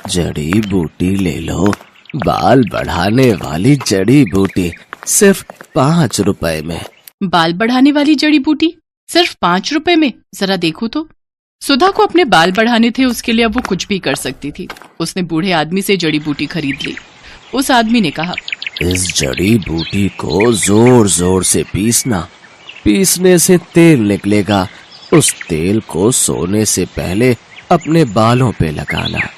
जड़ी बूटी ले लो, बाल बढ़ाने वाली जड़ी बूटी, सिर्फ 5 रुपए में। बाल बढ़ाने वाली जड़ी बूटी सिर्फ 5 रुपए में? जरा देखो तो। सुधा को अपने बाल बढ़ाने थे, उसके लिए अब वो कुछ भी कर सकती थी। उसने बूढ़े आदमी से जड़ी बूटी खरीद ली। उस आदमी ने कहा, इस जड़ी बूटी को जोर जोर से पीसना, पीसने से तेल निकलेगा। उस तेल को सोने से पहले अपने बालों पे लगाना।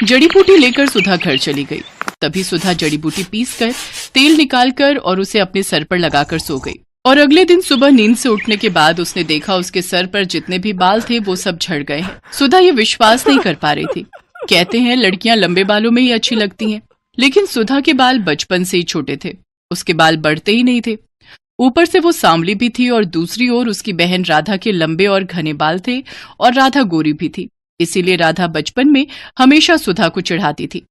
जड़ी बूटी लेकर सुधा घर चली गई। तभी सुधा जड़ी बूटी पीसकर तेल निकालकर और उसे अपने सर पर लगाकर सो गई। और अगले दिन सुबह नींद से उठने के बाद उसने देखा उसके सर पर जितने भी बाल थे वो सब झड़ गए हैं। सुधा ये विश्वास नहीं कर पा रही थी। कहते हैं लड़कियां लंबे बालों में ही अच्छी लगती हैं, लेकिन सुधा के बाल बचपन से ही छोटे थे। उसके बाल बढ़ते ही नहीं थे। ऊपर से वो सांवली भी थी और दूसरी ओर उसकी बहन राधा के लंबे और घने बाल थे और राधा गोरी भी थी। इसीलिए राधा बचपन में हमेशा सुधा को चिढ़ाती थी,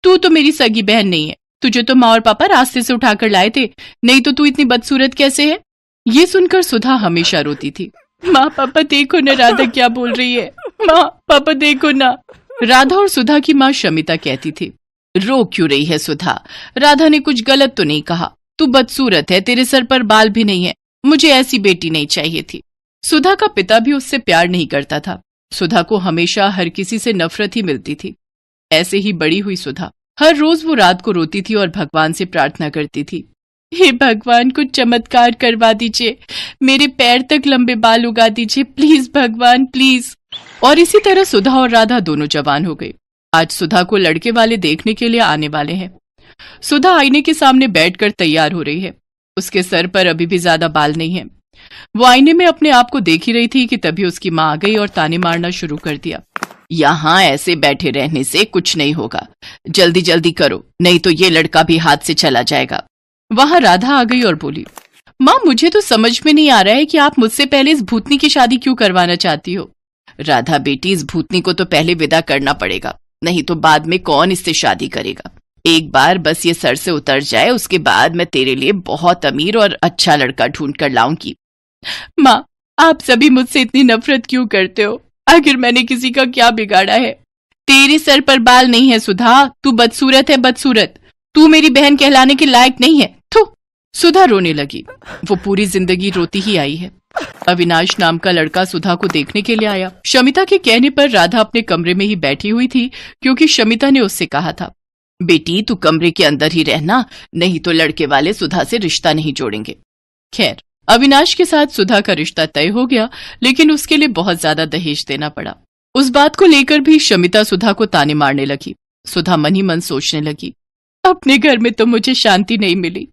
तू तो मेरी सगी बहन नहीं है, तुझे तो माँ और पापा रास्ते से उठाकर लाए थे, नहीं तो तू इतनी बदसूरत कैसे है। ये सुनकर सुधा हमेशा रोती थी। माँ पापा देखो ना राधा क्या बोल रही है, माँ पापा देखो ना। राधा और सुधा की माँ शमिता कहती थी, रो क्यों रही है सुधा, राधा ने कुछ गलत तो नहीं कहा, तू बदसूरत है, तेरे सर पर बाल भी नहीं है, मुझे ऐसी बेटी नहीं चाहिए थी। सुधा का पिता भी उससे प्यार नहीं करता था। सुधा को हमेशा हर किसी से नफरत ही मिलती थी। ऐसे ही बड़ी हुई सुधा। हर रोज वो रात को रोती थी और भगवान से प्रार्थना करती थी, हे भगवान कुछ चमत्कार करवा दीजिए, मेरे पैर तक लंबे बाल उगा दीजिए, प्लीज भगवान प्लीज। और इसी तरह सुधा और राधा दोनों जवान हो गई। आज सुधा को लड़के वाले देखने के लिए आने वाले हैं। सुधा आईने के सामने बैठकर तैयार हो रही है। उसके सर पर अभी भी ज्यादा बाल नहीं है। वो आईने में अपने आप को देख ही रही थी कि तभी उसकी माँ आ गई और ताने मारना शुरू कर दिया, यहाँ ऐसे बैठे रहने से कुछ नहीं होगा, जल्दी जल्दी करो, नहीं तो ये लड़का भी हाथ से चला जाएगा। वहां राधा आ गई और बोली, माँ मुझे तो समझ में नहीं आ रहा है कि आप मुझसे पहले इस भूतनी की शादी क्यों करवाना चाहती हो। राधा बेटी, इस भूतनी को तो पहले विदा करना पड़ेगा, नहीं तो बाद में कौन इससे शादी करेगा। एक बार बस ये सर से उतर जाए, उसके बाद मैं तेरे लिए बहुत अमीर और अच्छा लड़का ढूंढ कर लाऊंगी। माँ आप सभी मुझसे इतनी नफरत क्यों करते हो, आखिर मैंने किसी का क्या बिगाड़ा है। तेरे सर पर बाल नहीं है सुधा, तू बदसूरत है बदसूरत, तू मेरी बहन कहलाने के लायक नहीं है। थू। सुधा रोने लगी। वो पूरी जिंदगी रोती ही आई है। अविनाश नाम का लड़का सुधा को देखने के लिए आया। शमिता के कहने पर राधा अपने कमरे में ही बैठी हुई थी, क्योंकि शमिता ने उससे कहा था, बेटी तू कमरे के अंदर ही रहना, नहीं तो लड़के वाले सुधा से रिश्ता नहीं जोड़ेंगे। खैर अविनाश के साथ सुधा का रिश्ता तय हो गया, लेकिन उसके लिए बहुत ज्यादा दहेज देना पड़ा। उस बात को लेकर भी शमिता सुधा को ताने मारने लगी। सुधा मन ही मन सोचने लगी, अपने घर में तो मुझे शांति नहीं मिली,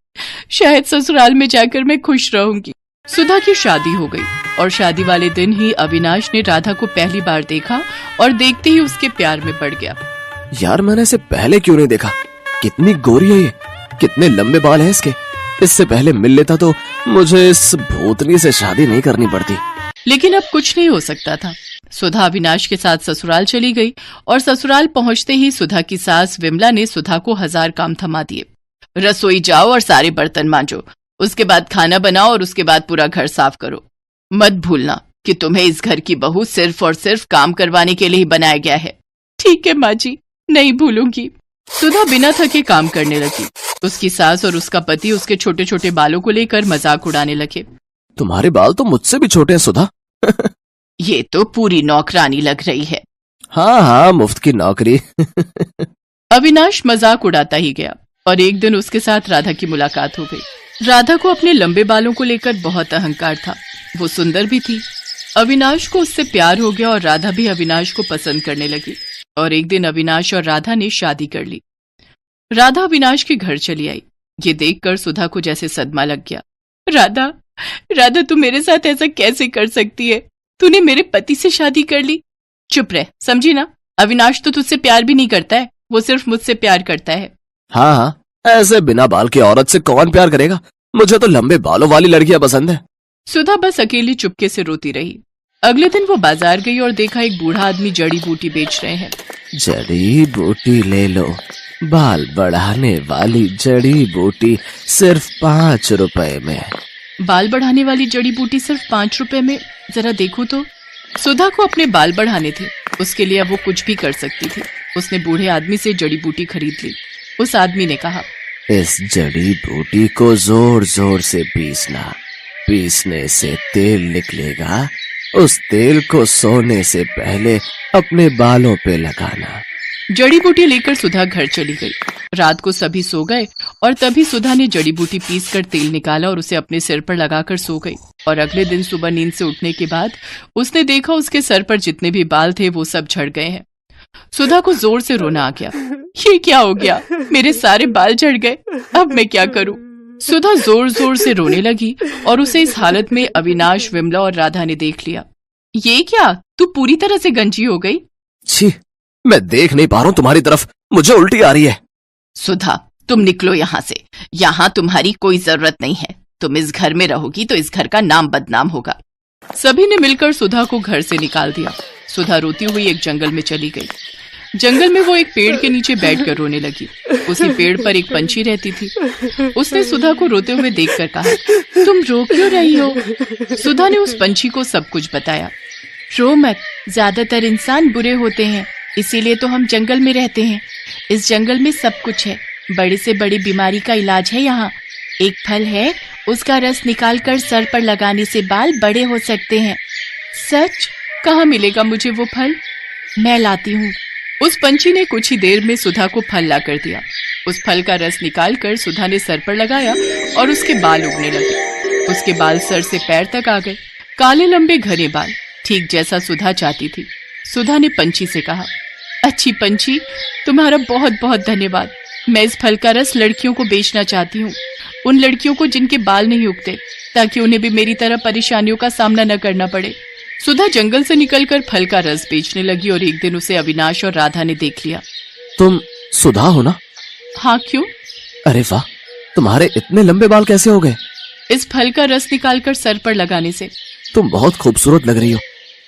शायद ससुराल में जाकर मैं खुश रहूंगी। सुधा की शादी हो गई और शादी वाले दिन ही अविनाश ने राधा को पहली बार देखा और देखते ही उसके प्यार में पड़ गया। यार मैंने इसे पहले क्यों नहीं देखा, कितनी गोरी है ये, कितने लंबे बाल हैं इसके, इससे पहले मिल लेता तो मुझे इस भूतनी से शादी नहीं करनी पड़ती। लेकिन अब कुछ नहीं हो सकता था। सुधा अविनाश के साथ ससुराल चली गई और ससुराल पहुंचते ही सुधा की सास विमला ने सुधा को 1000 काम थमा दिए। रसोई जाओ और सारे बर्तन मांजो, उसके बाद खाना बनाओ और उसके बाद पूरा घर साफ करो। मत भूलना कि तुम्हें इस घर की बहू सिर्फ और सिर्फ काम करवाने के लिए ही बनाया गया है। ठीक है माँ जी, नहीं भूलूंगी। सुधा बिना थके काम करने लगी। उसकी सास और उसका पति उसके छोटे छोटे बालों को लेकर मजाक उड़ाने लगे। तुम्हारे बाल तो मुझसे भी छोटे हैं सुधा। ये तो पूरी नौकरानी लग रही है। हाँ हाँ, मुफ्त की नौकरी। अविनाश मजाक उड़ाता ही गया और एक दिन उसके साथ राधा की मुलाकात हो गई। राधा को अपने लंबे बालों को लेकर बहुत अहंकार था। वो सुंदर भी थी। अविनाश को उससे प्यार हो गया और राधा भी अविनाश को पसंद करने लगी। और एक दिन अविनाश और राधा ने शादी कर ली। राधा अविनाश के घर चली आई। ये देखकर सुधा को जैसे सदमा लग गया। राधा, राधा तू मेरे साथ ऐसा कैसे कर सकती है, तूने मेरे पति से शादी कर ली। चुप रह, समझी ना, अविनाश तो तुझसे प्यार भी नहीं करता है, वो सिर्फ मुझसे प्यार करता है। हाँ हाँ, ऐसे बिना बाल की औरत से कौन प्यार करेगा, मुझे तो लंबे बालों वाली लड़कियां पसंद है। सुधा बस अकेली चुपके से रोती रही। अगले दिन वो बाजार गई और देखा एक बूढ़ा आदमी जड़ी बूटी बेच रहे हैं। जड़ी बूटी ले लो, बाल बढ़ाने वाली जड़ी बूटी, सिर्फ 5 रुपए में। बाल बढ़ाने वाली जड़ी बूटी सिर्फ 5 रुपए में? जरा देखो तो। सुधा को अपने बाल बढ़ाने थे, उसके लिए अब वो कुछ भी कर सकती थी। उसने बूढ़े आदमी से जड़ी बूटी खरीद ली। उस आदमी ने कहा, इस जड़ी बूटी को जोर जोर से पीसना, पीसने से तेल निकलेगा। उस तेल को सोने से पहले अपने बालों पे लगाना। जड़ी बूटी लेकर सुधा घर चली गई। रात को सभी सो गए और तभी सुधा ने जड़ी बूटी पीसकर तेल निकाला और उसे अपने सिर पर लगाकर सो गई। और अगले दिन सुबह नींद से उठने के बाद उसने देखा उसके सर पर जितने भी बाल थे वो सब झड़ गए हैं। सुधा को जोर से रोना आ गया। ये क्या हो गया? मेरे सारे बाल झड़ गए, अब मैं क्या करूं? सुधा जोर जोर से रोने लगी और उसे इस हालत में अविनाश, विमला और राधा ने देख लिया। ये क्या, तू पूरी तरह से गंजी हो गई? छी, मैं देख नहीं पा रहा हूं तुम्हारी तरफ, मुझे उल्टी आ रही है। सुधा, तुम निकलो यहाँ से। यहाँ तुम्हारी कोई जरूरत नहीं है। तुम इस घर में रहोगी तो इस घर का नाम बदनाम होगा। सभी ने मिलकर सुधा को घर से निकाल दिया। सुधा रोती हुई एक जंगल में चली गई। जंगल में वो एक पेड़ के नीचे बैठकर रोने लगी। उसी पेड़ पर एक पंछी रहती थी। उसने सुधा को रोते हुए देखकर कहा, तुम रो क्यों रही हो? सुधा ने उस पंछी को सब कुछ बताया। रो मत, ज्यादातर इंसान बुरे होते हैं, इसीलिए तो हम जंगल में रहते हैं। इस जंगल में सब कुछ है। बड़ी से बड़ी बीमारी का इलाज है यहाँ। एक फल है, उसका रस निकालकर सर पर लगाने से बाल बड़े हो सकते हैं। सच? कहाँ मिलेगा मुझे वो फल? मैं लाती हूँ। उस पंछी ने कुछ ही देर में सुधा को फल ला कर दिया। उस फल का रस निकालकर सुधा ने सर पर लगाया और उसके बाल उगने लगे। उसके बाल सर से पैर तक आ गए, काले लंबे घने बाल, ठीक जैसा सुधा चाहती थी। सुधा ने पंछी से कहा, अच्छी पंछी, तुम्हारा बहुत बहुत धन्यवाद। मैं इस फल का रस लड़कियों को बेचना चाहती हूँ, उन लड़कियों को जिनके बाल नहीं उगते, ताकि उन्हें भी मेरी तरह परेशानियों का सामना न करना पड़े। सुधा जंगल से निकलकर फल का रस बेचने लगी और एक दिन उसे अविनाश और राधा ने देख लिया। तुम सुधा हो ना? हाँ, क्यों? अरे वाह, तुम्हारे इतने लंबे बाल कैसे हो गए? इस फल का रस निकालकर सर पर लगाने से। तुम बहुत खूबसूरत लग रही हो।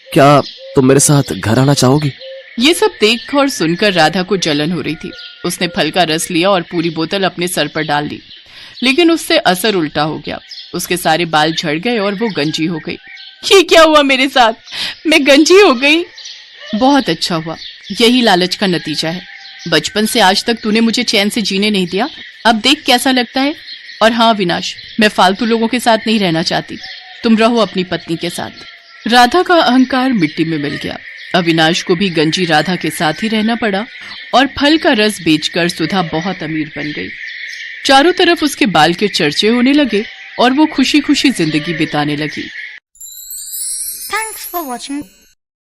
क्या तुम मेरे साथ घर आना चाहोगी? ये सब देख और सुनकर राधा को जलन हो रही थी। उसने फल का रस लिया और पूरी बोतल अपने सर पर डाल ली, लेकिन उससे असर उल्टा हो गया। उसके सारे बाल झड़ गए और वो गंजी हो गई। ये क्या हुआ मेरे साथ? मैं गंजी हो गई। बहुत अच्छा हुआ, यही लालच का नतीजा है। बचपन से आज तक तूने मुझे चैन से जीने नहीं दिया, अब देख कैसा लगता है। और हाँ विनाश, मैं फालतू लोगों के साथ नहीं रहना चाहती, तुम रहो अपनी पत्नी के साथ। राधा का अहंकार मिट्टी में मिल गया। अविनाश को भी गंजी राधा के साथ ही रहना पड़ा और फल का रस बेचकर सुधा बहुत अमीर बन गई। चारों तरफ उसके बाल के चर्चे होने लगे और वो खुशी खुशी जिंदगी बिताने लगी। Thanks for watching.